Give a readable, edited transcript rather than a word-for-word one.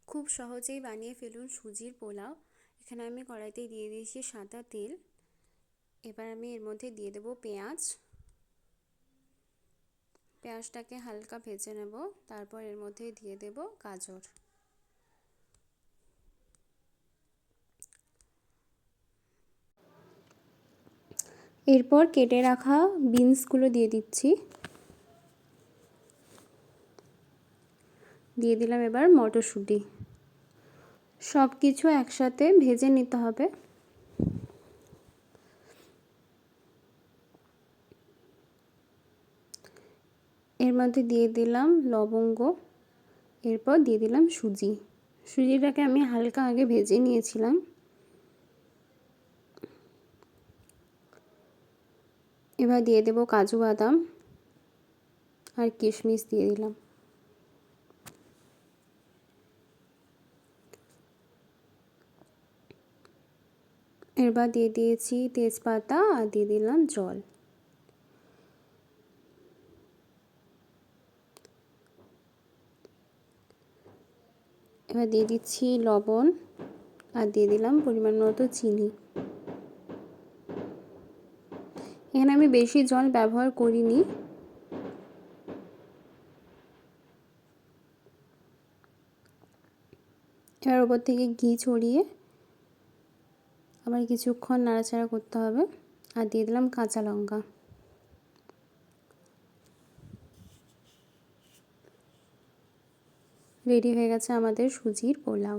খুব সহজেই বানিয়ে ফেলুন সুজির পোলাও। এখানে আমি কড়াইতে দিয়ে দিয়েছি সাদা তেল। এবার আমি এর মধ্যে দিয়ে দেব পেঁয়াজ। পেঁয়াজটাকে হালকা ভেজে নেব। তারপর এর মধ্যে দিয়ে দেব গাজর। এরপর কেটে রাখা বিনসগুলো দিয়ে দিচ্ছি। দিয়ে দিলাম এবার মটরশুঁটি। সব কিছু একসাথে ভেজে নিতে হবে। এর মধ্যে দিয়ে দিলাম লবঙ্গ। এরপর দিয়ে দিলাম সুজি। সুজিটাকে আমি হালকা আগে ভেজে নিয়েছিলাম। এবার দিয়ে দেব কাজু বাদাম আর কিশমিশ দিয়ে দিলাম। এবার দিয়ে দিয়েছি তেজপাতা আর দিয়ে দিলাম জল। এবার দিয়ে দিচ্ছি লবণ আর দিয়ে দিলাম পরিমাণ মতো চিনি। এখানে আমি বেশি জল ব্যবহার করিনি। এবার ওপর থেকে ঘি ছড়িয়ে আবার কিছুক্ষণ নাড়াচাড়া করতে হবে। আর দিয়ে দিলাম কাঁচা লঙ্কা। রেডি হয়ে গেছে আমাদের সুজির পোলাও।